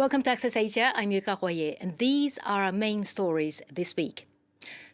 Welcome to Access Asia. I'm Yuka Huaye, and these are our main stories this week.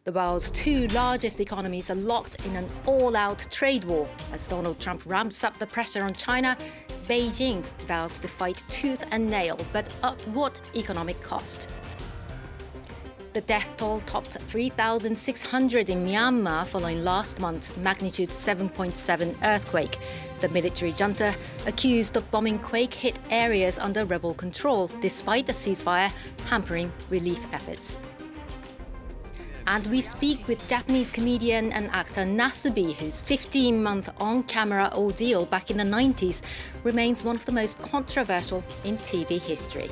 The world's two largest economies are locked in an all-out trade war. As Donald Trump ramps up the pressure on China, Beijing vows to fight tooth and nail, but at what economic cost? The death toll topped 3,600 in Myanmar following last month's magnitude 7.7 earthquake. The military junta accused of bombing quake-hit areas under rebel control, despite a ceasefire hampering relief efforts. And we speak with Japanese comedian and actor Nasubi, whose 15-month on-camera ordeal back in the 90s remains one of the most controversial in TV history.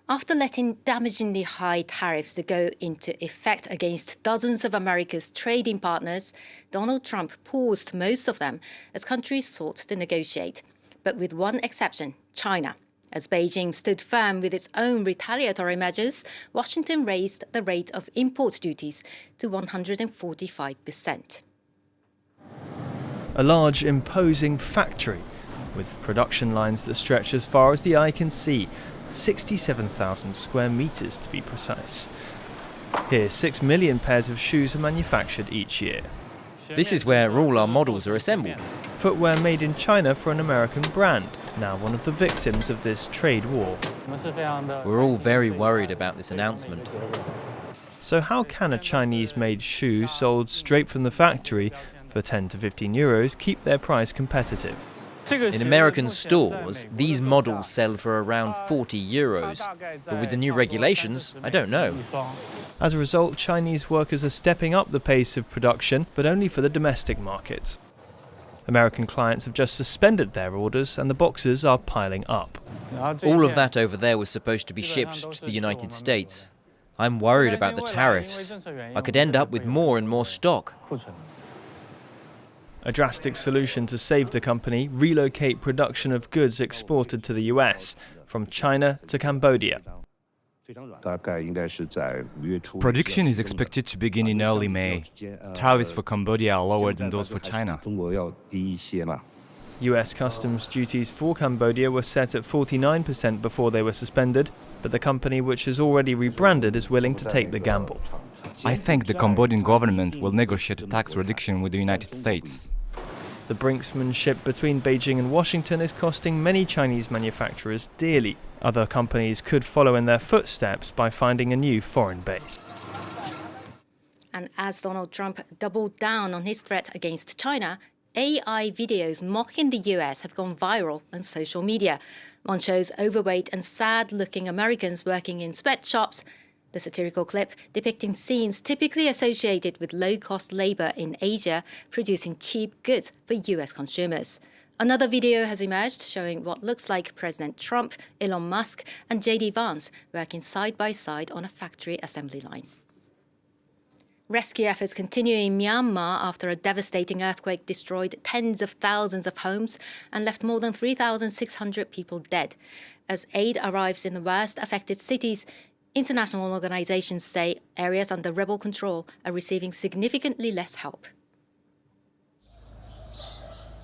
After letting damagingly high tariffs to go into effect against dozens of America's trading partners, Donald Trump paused most of them as countries sought to negotiate. But with one exception, China. As Beijing stood firm with its own retaliatory measures, Washington raised the rate of import duties to 145%. A large, imposing factory with production lines that stretch as far as the eye can see. 67,000 square meters to be precise. Here, 6 million pairs of shoes are manufactured each year. This is where all our models are assembled. Footwear made in China for an American brand, now one of the victims of this trade war. We're all very worried about this announcement. So how can a Chinese-made shoe sold straight from the factory for 10 to 15 euros keep their price competitive? In American stores, these models sell for around 40 euros. But with the new regulations, I don't know. As a result, Chinese workers are stepping up the pace of production, but only for the domestic markets. American clients have just suspended their orders and the boxes are piling up. All of that over there was supposed to be shipped to the United States. I'm worried about the tariffs. I could end up with more and more stock. A drastic solution to save the company: relocate production of goods exported to the US, from China to Cambodia. Production is expected to begin in early May. Tariffs for Cambodia are lower than those for China. US customs duties for Cambodia were set at 49% before they were suspended, but the company, which has already rebranded, is willing to take the gamble. I think the Cambodian government will negotiate a tax reduction with the United States. The brinksmanship between Beijing and Washington is costing many Chinese manufacturers dearly. Other companies could follow in their footsteps by finding a new foreign base. And as Donald Trump doubled down on his threat against China, AI videos mocking the US have gone viral on social media. One shows overweight and sad-looking Americans working in sweatshops. The satirical clip depicting scenes typically associated with low-cost labor in Asia producing cheap goods for US consumers. Another video has emerged showing what looks like President Trump, Elon Musk and JD Vance working side by side on a factory assembly line. Rescue efforts continue in Myanmar after a devastating earthquake destroyed tens of thousands of homes and left more than 3,600 people dead. As aid arrives in the worst affected cities, international organizations say areas under rebel control are receiving significantly less help.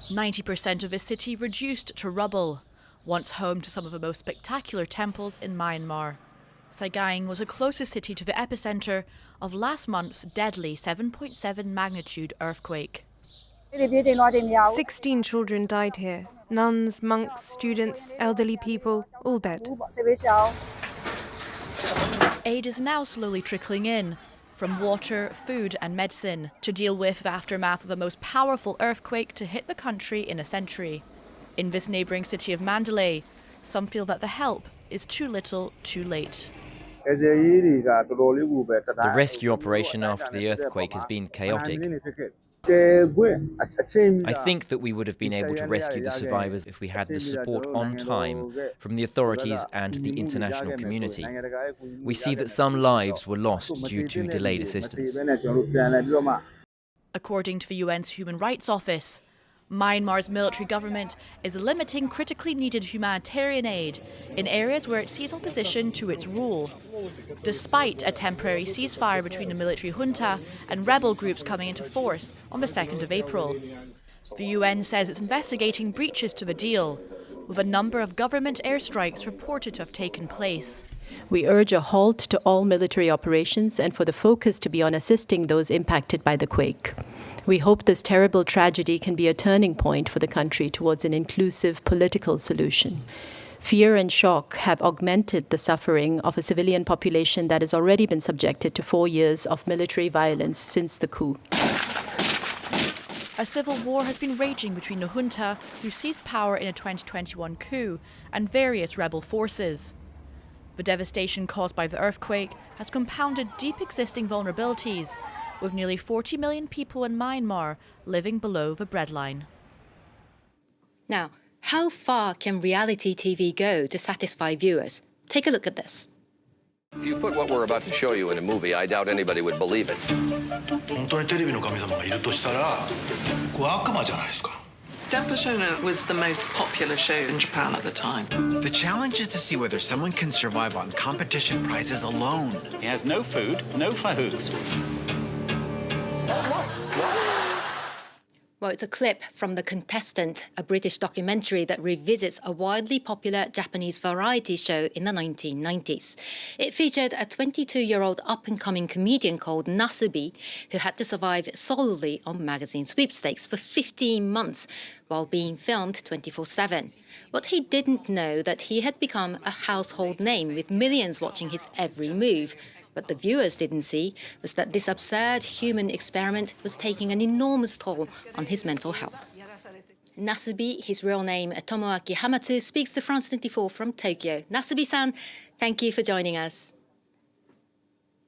90% of the city reduced to rubble, once home to some of the most spectacular temples in Myanmar. Saigon was the closest city to the epicenter of last month's deadly 7.7 magnitude earthquake. 16 children died here. Nuns, monks, students, elderly people, all dead. Aid is now slowly trickling in, from water, food and medicine, to deal with the aftermath of the most powerful earthquake to hit the country in a century. In this neighbouring city of Mandalay, some feel that the help is too little, too late. The rescue operation after the earthquake has been chaotic. I think that we would have been able to rescue the survivors if we had the support on time from the authorities and the international community. We see that some lives were lost due to delayed assistance. According to the UN's Human Rights Office, Myanmar's military government is limiting critically needed humanitarian aid in areas where it sees opposition to its rule, despite a temporary ceasefire between the military junta and rebel groups coming into force on the 2nd of April. The UN says it's investigating breaches to the deal, with a number of government airstrikes reported to have taken place. We urge a halt to all military operations and for the focus to be on assisting those impacted by the quake. We hope this terrible tragedy can be a turning point for the country towards an inclusive political solution. Fear and shock have augmented the suffering of a civilian population that has already been subjected to 4 years of military violence since the coup. A civil war has been raging between the junta, who seized power in a 2021 coup, and various rebel forces. The devastation caused by the earthquake has compounded deep existing vulnerabilities, with nearly 40 million people in Myanmar living below the breadline. Now, how far can reality TV go to satisfy viewers? Take a look at this. If you put what we're about to show you in a movie, I doubt anybody would believe it. 本当にテレビの神様がいるとしたら、これ悪魔じゃないですか。 Dapashona was the most popular show in Japan at the time. The challenge is to see whether someone can survive on competition prizes alone. He has no food, no clothes. Well, it's a clip from The Contestant, a British documentary that revisits a widely popular Japanese variety show in the 1990s. It featured a 22-year-old up-and-coming comedian called Nasubi, who had to survive solely on magazine sweepstakes for 15 months while being filmed 24/7. What he didn't know that he had become a household name with millions watching his every move. But the viewers didn't see was that this absurd human experiment was taking an enormous toll on his mental health. Nasubi, his real name Tomoaki Hamatsu, speaks to France 24 from Tokyo. Nasubi-san, thank you for joining us.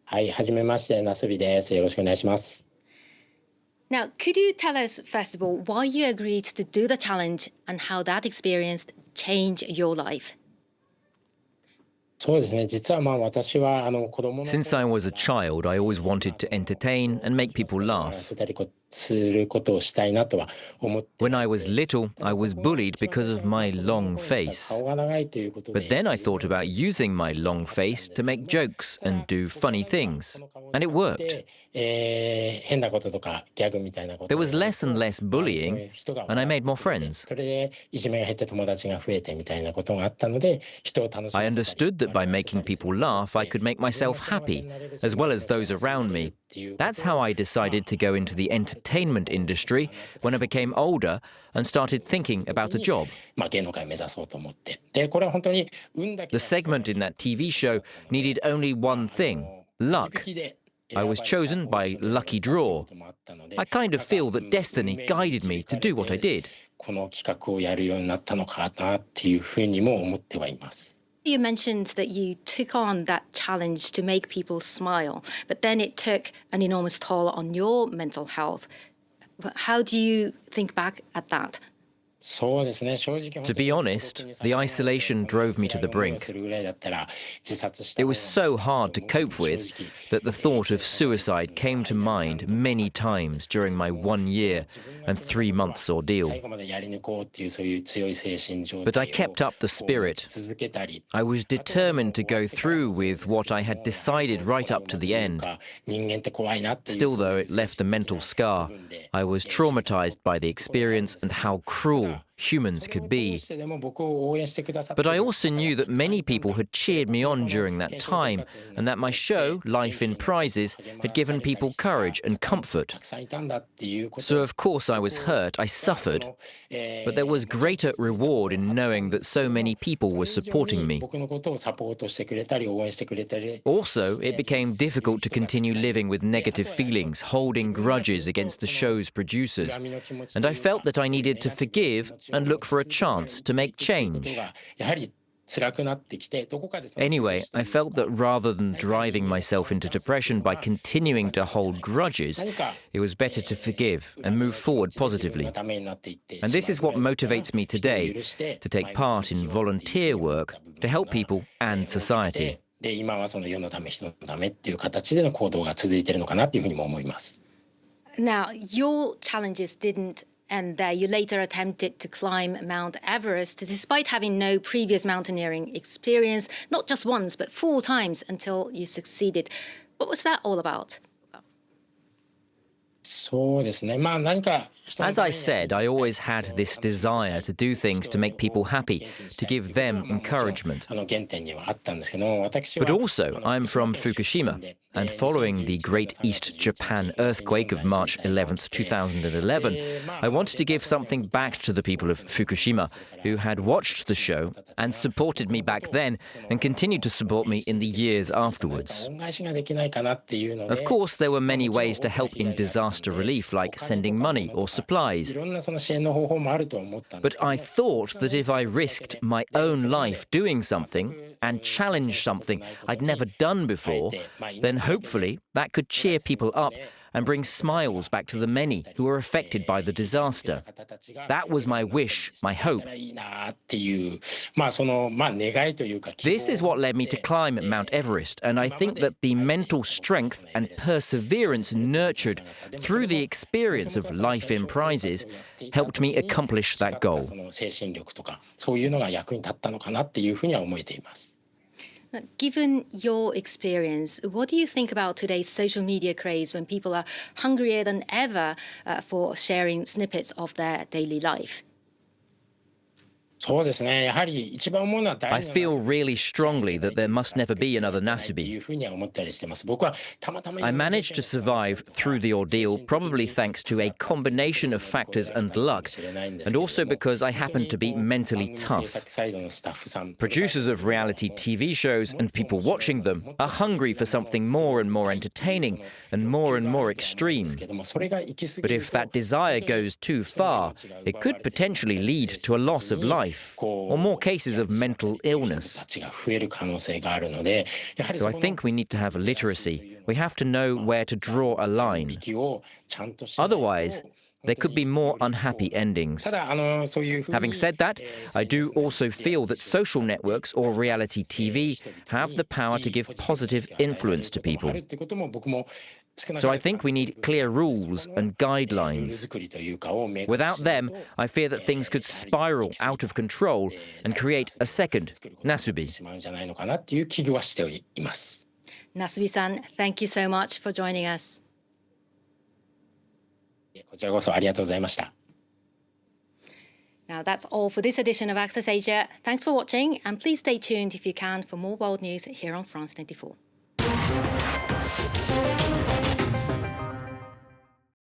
はい、はじめまして、Nasubi です。よろしくお願いします。Now, could you tell us, first of all, why you agreed to do the challenge and how that experience changed your life? Since I was a child, I always wanted to entertain and make people laugh. When I was little, I was bullied because of my long face. But then I thought about using my long face to make jokes and do funny things. And it worked. There was less and less bullying, and I made more friends. I understood that by making people laugh, I could make myself happy, as well as those around me. That's how I decided to go into the entertainment industry when I became older and started thinking about a job. The segment in that TV show needed only one thing: luck. I was chosen by lucky draw. I kind of feel that destiny guided me to do what I did. You mentioned that you took on that challenge to make people smile, but then it took an enormous toll on your mental health. How do you think back at that? To be honest, the isolation drove me to the brink. It was so hard to cope with that the thought of suicide came to mind many times during my 1 year and 3 months ordeal. But I kept up the spirit. I was determined to go through with what I had decided right up to the end. Still, though, it left a mental scar. I was traumatized by the experience and how cruel humans could be. But I also knew that many people had cheered me on during that time, and that my show, Life in Prizes, had given people courage and comfort. So of course I was hurt, I suffered, but there was greater reward in knowing that so many people were supporting me. Also, it became difficult to continue living with negative feelings, holding grudges against the show's producers, and I felt that I needed to forgive and look for a chance to make change. Anyway, I felt that rather than driving myself into depression by continuing to hold grudges, it was better to forgive and move forward positively. And this is what motivates me today, to take part in volunteer work to help people and society. Now, your challenges didn't end there. You later attempted to climb Mount Everest despite having no previous mountaineering experience, not just once, but 4 times until you succeeded. What was that all about? As I said, I always had this desire to do things to make people happy, to give them encouragement. But also, I'm from Fukushima, and following the Great East Japan earthquake of March 11th, 2011, I wanted to give something back to the people of Fukushima, who had watched the show and supported me back then and continued to support me in the years afterwards. Of course, there were many ways to help in disaster relief, like sending money or supplies. But I thought that if I risked my own life doing something and challenged something I'd never done before, then hopefully that could cheer people up and bring smiles back to the many who were affected by the disaster. That was my wish, my hope. This is what led me to climb Mount Everest, and I think that the mental strength and perseverance nurtured through the experience of life in prizes helped me accomplish that goal. Given your experience, what do you think about today's social media craze when people are hungrier than ever for sharing snippets of their daily life? I feel really strongly that there must never be another Nasubi. I managed to survive through the ordeal probably thanks to a combination of factors and luck, and also because I happened to be mentally tough. Producers of reality TV shows and people watching them are hungry for something more and more entertaining and more extreme. But if that desire goes too far, it could potentially lead to a loss of life or more cases of mental illness. So I think we need to have literacy. We have to know where to draw a line. Otherwise, there could be more unhappy endings. Having said that, I do also feel that social networks or reality TV have the power to give positive influence to people. So I think we need clear rules and guidelines. Without them, I fear that things could spiral out of control and create a second Nasubi. Nasubi-san, thank you so much for joining us. Now that's all for this edition of Access Asia. Thanks for watching, and please stay tuned if you can for more world news here on France 24.